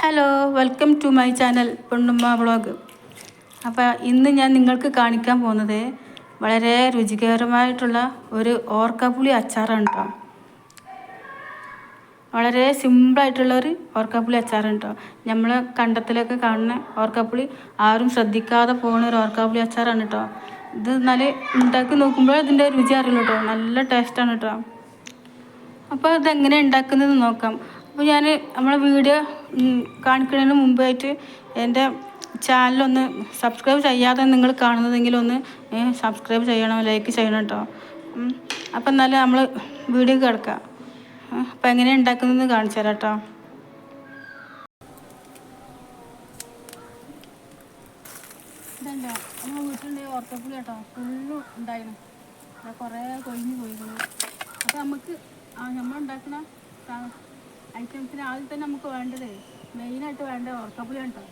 Hello, welcome to my channel പൊണ്ണുമ്മ vlog. അപ്പോൾ ഇന്ന് ഞാൻ നിങ്ങൾക്ക് കാണിക്കാൻ പോകുന്നത് വളരെ രുചികരമായിട്ടുള്ള ഒരു ഓർക്കാപ്പുളി അച്ചാറാണ് കേട്ടോ. വളരെ സിമ്പിളായിട്ടുള്ളൊരു ഓർക്കാപ്പുളി അച്ചാറാണ് കേട്ടോ. നമ്മൾ കണ്ടത്തിലൊക്കെ കാണുന്ന ഓർക്കാപ്പുളി ആരും ശ്രദ്ധിക്കാതെ പോകുന്ന ഒരു ഓർക്കാപ്പുളി അച്ചാറാണ് കേട്ടോ. ഇത് നല്ല ഉണ്ടാക്കി നോക്കുമ്പോൾ ഇതിൻ്റെ രുചി അറിയുള്ളൂ കേട്ടോ. നല്ല ടേസ്റ്റാണ് കേട്ടോ. അപ്പോൾ ഇതെങ്ങനെ ഉണ്ടാക്കുന്നത് നോക്കാം. അപ്പോൾ ഞാൻ നമ്മളെ വീഡിയോ കാണിക്കുന്നതിന് മുമ്പായിട്ട് എൻ്റെ ചാനലൊന്ന് സബ്സ്ക്രൈബ് ചെയ്യാതെ നിങ്ങൾ കാണുന്നതെങ്കിൽ ഒന്ന് സബ്സ്ക്രൈബ് ചെയ്യണം, ലൈക്ക് ചെയ്യണം കേട്ടോ. അപ്പം എന്നാലും നമ്മൾ വീഡിയോ കിടക്കാം. അപ്പം എങ്ങനെ ഉണ്ടാക്കുന്നതെന്ന് കാണിച്ചു തരാം കേട്ടോ. ഇതെന്താ നമ്മൾ വീട്ടിലുണ്ട് ഓർക്കപ്പുളി കേട്ടോ. ഫുള്ളും ഉണ്ടായിരുന്നു, കുറേ കൊഴിഞ്ഞ് പോയിരുന്നു. അപ്പോൾ നമുക്ക് നമ്മളുണ്ടാക്കുന്ന ഐറ്റംസിന് ആദ്യം തന്നെ നമുക്ക് വേണ്ടത് മെയിനായിട്ട് വേണ്ട ഓർക്കപ്പുളിയാണ് കേട്ടോ.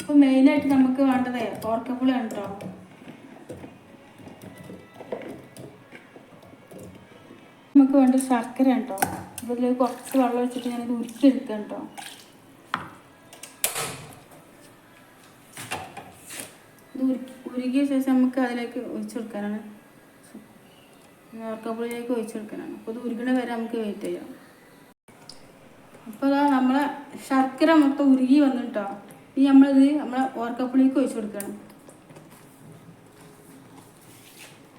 അപ്പോൾ മെയിനായിട്ട് നമുക്ക് വേണ്ടത് ഓർക്കപ്പുളിയാണ് കേട്ടോ. നമുക്ക് വേണ്ട ശർക്കരയാണ് കേട്ടോ. അപ്പോൾ ഇതിൽ കുറച്ച് വെള്ളം വെച്ചിട്ട് ഞാനിത് ഉരുക്കിയെടുക്കാം കേട്ടോ. ഇത് ഉരുക്കിയ ശേഷം നമുക്ക് അതിലേക്ക് ഒഴിച്ചെടുക്കാനാണ്, ഓർക്കപ്പുളിയിലേക്ക് ഒഴിച്ചെടുക്കാനാണ്. അപ്പോൾ ഇത് ഉരുക്കണ വരെ നമുക്ക് വെയിറ്റ് ചെയ്യാം. അപ്പോൾ നമ്മളെ ശർക്കര മൊത്തം ഉരുകി വന്നിട്ടോ. ഇനി നമ്മളെ ഓർക്കപ്പുളിക്ക് ഒഴിച്ചു കൊടുക്കണം.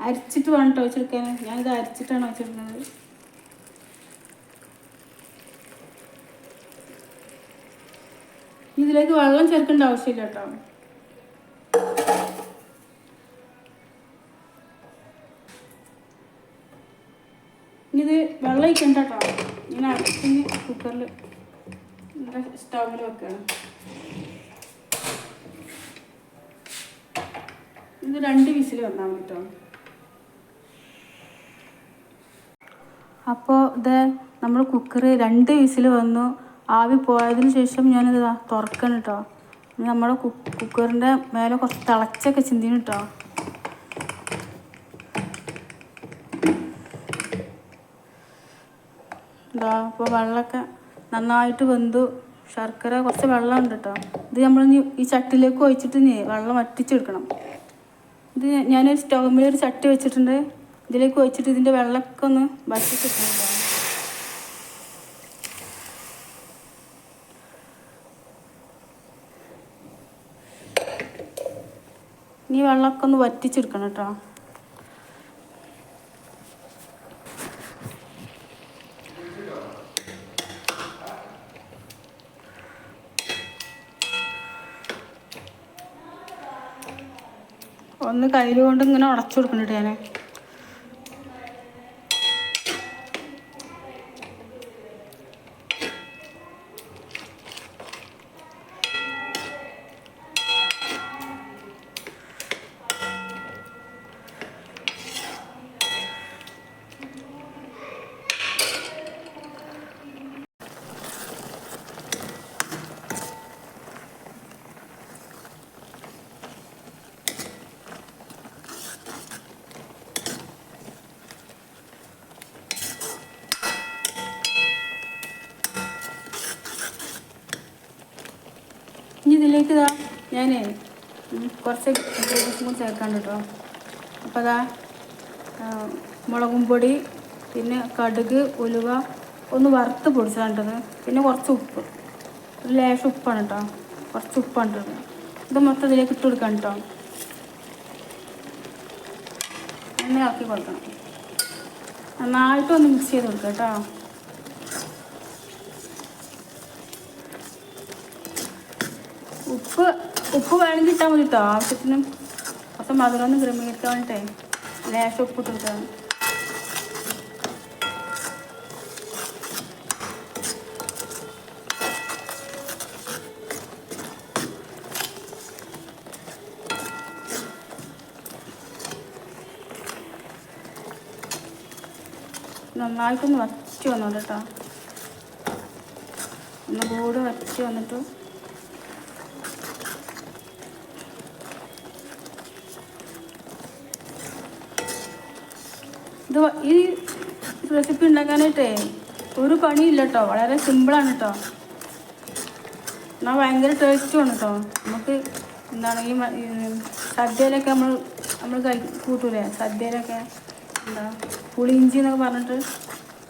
അരിച്ചിട്ട് വേണം കേട്ടോ ഒഴിച്ചെടുക്കാൻ. ഞാനിത് അരിച്ചിട്ടാണ് ഒഴിച്ചെടുക്കുന്നത്. ഇതിലേക്ക് വെള്ളം ചേർക്കേണ്ട ആവശ്യമില്ല കേട്ടോ. ഇനി ഇത് വെള്ളം ഒഴിക്കണ്ട കേട്ടോ. ഇങ്ങനെ അടച്ച് കുക്കറിൽ സ്റ്റൗവിൽ വെക്കണം. ഇത് 2 വിസിൽ വന്നാൽ മതി കേട്ടോ. അപ്പോൾ ഇത് നമ്മൾ കുക്കർ 2 വിസിൽ വന്നു. ആവി പോയതിന് ശേഷം ഞാനിത് തുറക്കണം കേട്ടോ. നമ്മുടെ കുക്കറിൻ്റെ മേലെ കുറച്ച് തിളച്ചൊക്കെ ചിന്തിന് കേട്ടോ. ഇതാ അപ്പോൾ വെള്ളമൊക്കെ നന്നായിട്ട് വെന്തു. ശർക്കര കുറച്ച് വെള്ളം ഉണ്ട് കേട്ടോ. ഇത് നമ്മൾ ഈ ചട്ടിയിലേക്ക് ഒഴിച്ചിട്ട് വെള്ളം വറ്റിച്ചെടുക്കണം. ഇത് ഞാനൊരു സ്റ്റൗവിൽ ഒരു ചട്ടി വെച്ചിട്ടുണ്ട്. ഇതിലേക്ക് ഒഴിച്ചിട്ട് ഇതിൻ്റെ വെള്ളമൊക്കെ ഒന്ന് വറ്റിച്ചെടുക്കണം. ഈ വെള്ളമൊക്കെ ഒന്ന് വറ്റിച്ചെടുക്കണം കേട്ടോ. ഒന്ന് കയ്യിൽ കൊണ്ട് ഇങ്ങനെ ഉടച്ചു കൊടുക്കുന്നുണ്ട് ഞാൻ. ഇനി ഇതിലേക്ക് ഞാൻ കുറച്ച് സ്പൂൺ ചേർക്കാണ്ട് കേട്ടോ. അപ്പോൾ അതാ മുളകും പൊടി, പിന്നെ കടുക്, ഉലുവ ഒന്ന് വറുത്ത് പൊടിച്ചാണ്ടത്, പിന്നെ കുറച്ച് ഉപ്പ്, ഒരു ലേശം ഉപ്പാണ് കേട്ടോ. കുറച്ച് ഉപ്പാണ് ഇടുന്നത്. ഇത് മൊത്തം ഇതിലേക്ക് ഇട്ട് കൊടുക്കണം കേട്ടോ. എണ്ണ ആക്കി കൊടുക്കണം. നന്നായിട്ടൊന്ന് മിക്സ് ചെയ്ത് കൊടുക്കുക കേട്ടോ. ഉപ്പ് വേണമെങ്കിൽ ഇട്ടാൽ മതി കേട്ടോ. ആവശ്യത്തിന് അപ്പം മധുരമൊന്ന് ക്രമീകരിക്കാൻ വേണ്ടിയിട്ടേ ലേശം ഉപ്പ് ഇട്ട് കൊടുക്കാം. നന്നായിട്ടൊന്ന് വറ്റി വന്നോളൂ കേട്ടോ. ഒന്നുകൂടി വറ്റി വന്നിട്ട് ഈ റെസിപ്പി ഉണ്ടാക്കാനായിട്ടേ ഒരു പണിയില്ല കേട്ടോ. വളരെ സിമ്പിളാണ് കേട്ടോ. എന്നാൽ ഭയങ്കര ടേസ്റ്റുമാണ് കേട്ടോ. നമുക്ക് എന്താണ് ഈ സദ്യയിലൊക്കെ നമ്മൾ കൂട്ടൂലേ, സദ്യയിലൊക്കെ എന്താ പുളിയിഞ്ചി എന്നൊക്കെ പറഞ്ഞിട്ട്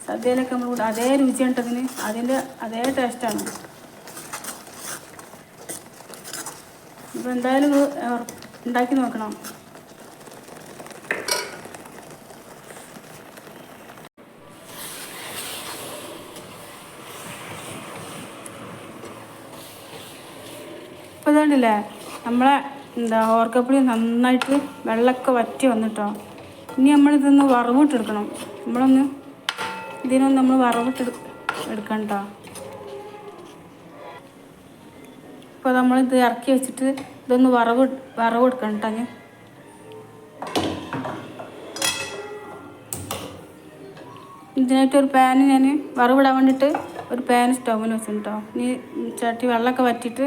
സദ്യയിലൊക്കെ നമ്മൾ കൂട്ടും. അതേ രുചിയാണ് കേട്ടതിന്. അതിൻ്റെ അതേ ടേസ്റ്റാണ്. ഇപ്പോൾ എന്തായാലും ഉണ്ടാക്കി നോക്കണം. ഇപ്പോൾ ഇതുകൊണ്ടില്ലേ നമ്മളെ ഓർക്കപ്പുളി നന്നായിട്ട് വെള്ളമൊക്കെ വറ്റി വന്നിട്ടോ. ഇനി നമ്മളിതൊന്ന് വറവിട്ടെടുക്കണം. ഇതിനൊന്ന് നമ്മൾ എടുക്കണം കേട്ടോ. ഇപ്പോൾ നമ്മളിത് ഇറക്കി വെച്ചിട്ട് ഇതൊന്ന് വറവെടുക്കണം കേട്ടോ. ഇതിനായിട്ട് ഒരു പാന് ഞാൻ വറവിടാൻ വേണ്ടിയിട്ട് ഒരു പാൻ സ്റ്റൗവിൽ വെച്ചിട്ടോ. ഇനി ചട്ടി വെള്ളമൊക്കെ വറ്റിയിട്ട്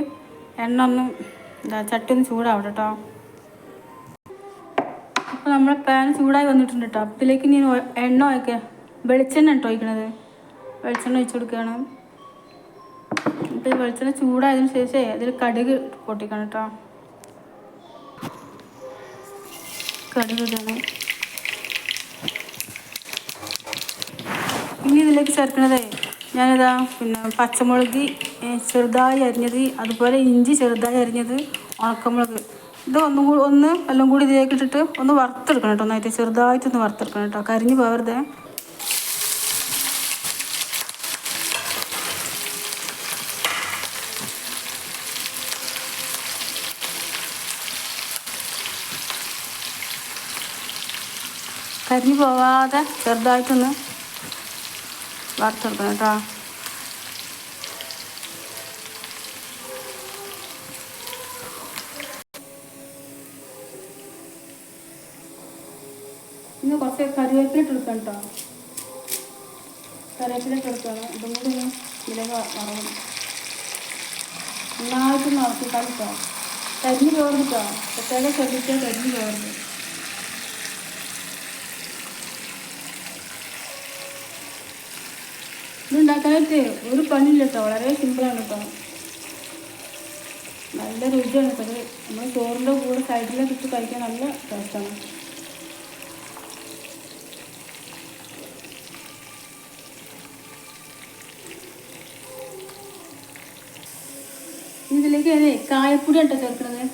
എണ്ണ ഒന്ന് ചട്ടി ഒന്ന് ചൂടാവട്ടെ കേട്ടോ. അപ്പോൾ നമ്മളെ പാൻ ചൂടായി വന്നിട്ടുണ്ട് കേട്ടോ. അതിലേക്ക് ഇനി എണ്ണ ഒഴിക്കുക. വെളിച്ചെണ്ണ കേട്ടോ ഒഴിക്കണത്. വെളിച്ചെണ്ണ ഒഴിച്ച് കൊടുക്കുകയാണ്. ഇപ്പോൾ വെളിച്ചെണ്ണ ചൂടായതിനു ശേഷം അതിൽ കടുക് പൊട്ടിക്കണം കേട്ടോ. കടുക് ഇടണം. ഇനി ഇതിലേക്ക് ചേർക്കണത് ഞാനിതാ പച്ചമുളക് ചെറുതായി അരിഞ്ഞത്, അതുപോലെ ഇഞ്ചി ചെറുതായി അരിഞ്ഞത്, ഉണക്കമുളക്, ഇത് എല്ലാം കൂടി ഇതിലേക്ക് ഇട്ടിട്ട് ഒന്ന് വറുത്തെടുക്കണം കേട്ടോ. ഒന്നായിട്ട് ചെറുതായിട്ടൊന്ന് വറുത്തെടുക്കണം കേട്ടോ. കരിഞ്ഞ് പോകരുത്. കരിഞ്ഞ് പോവാതെ ചെറുതായിട്ടൊന്ന് വറുത്തെടുക്കണം കേട്ടോ. ഇന്ന് കുറച്ച് കറിവേപ്പില എടുക്കണം കേട്ടോ. കറിവേപ്പില എടുക്കണം. ഇതും കൂടി ഇതിലേക്ക് വറവും നന്നായിട്ടൊന്ന് ഇറക്കിക്കാൻ കേട്ടോ. കരിഞ്ഞ് പോകരുത് കേട്ടോ. പ്രത്യേകം ശ്രദ്ധിച്ചാൽ കരിഞ്ഞ് പോകരുത്. ഇതുണ്ടാക്കാനായിട്ട് ഒരു പണിയില്ല കേട്ടോ. വളരെ സിമ്പിളാണ് കേട്ടോ. നല്ല രുചിയാണ് കേട്ടോ. അത് നമ്മൾ ചോറിൻ്റെ കൂടെ സൈഡിലൊക്കെ ഇട്ട് കഴിക്കാൻ നല്ല ടേസ്റ്റാണ്. ഇതിലേക്ക് കായപ്പൊടിയാണ് കേട്ടോ ചേർക്കുന്നത്.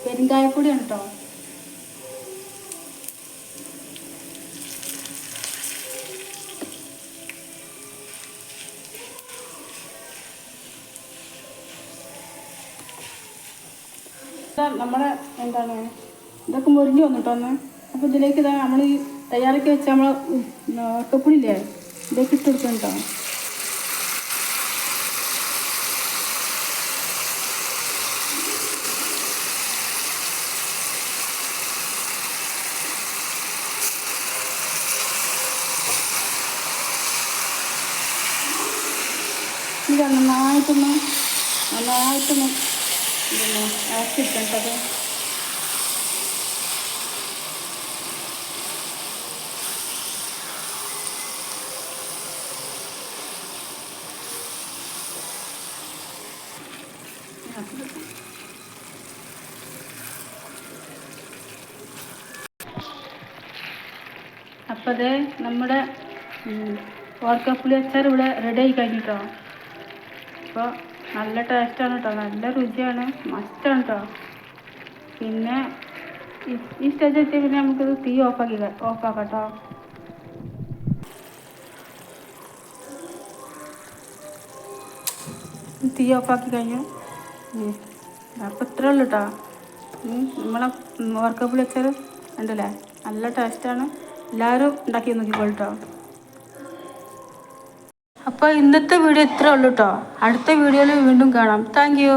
പെരുങ്കായപ്പൊടിയാണ് കേട്ടോ. നമ്മുടെ ഇതൊക്കെ മുരിഞ്ഞ് വന്നിട്ടോ ഒന്ന്. അപ്പോൾ ഇതിലേക്ക് നമ്മൾ ഈ തയ്യാറാക്കി വെച്ചാൽ നമ്മൾ ഒക്കപ്പൊടിയില്ലേ ഇതൊക്കെ ഇട്ട് കൊടുക്കണം കേട്ടോ. ഇത് നന്നായിട്ടൊന്ന് ഇറക്കിയിട്ടത്. അപ്പോൾ അത് നമ്മുടെ ഓർക്കപ്പുളി അച്ചാർ ഇവിടെ റെഡി ആയി കഴിഞ്ഞിട്ടോ. അപ്പോൾ നല്ല ടേസ്റ്റാണ് കേട്ടോ, നല്ല രുചിയാണ്, മസ്റ്റാണ് കേട്ടോ. പിന്നെ ഈ സ്റ്റേജ് എത്തിയാൽ പിന്നെ നമുക്കിത് തീ ഓഫാക്കാം കേട്ടോ. തീ ഓഫാക്കി കഴിഞ്ഞു. അപ്പോൾ ഇത്രേ ഉള്ളൂ കേട്ടോ. നമ്മളെ ഓർക്കപ്പുളി അച്ചാർ ഉണ്ടല്ലേ, നല്ല ടേസ്റ്റാണ്. എല്ലാവരും ഉണ്ടാക്കി നോക്കിക്കോളൂ കേട്ടോ. അപ്പോൾ ഇന്നത്തെ വീഡിയോ ഇത്രേ ഉള്ളൂ കേട്ടോ. അടുത്ത വീഡിയോയിൽ വീണ്ടും കാണാം. Thank you.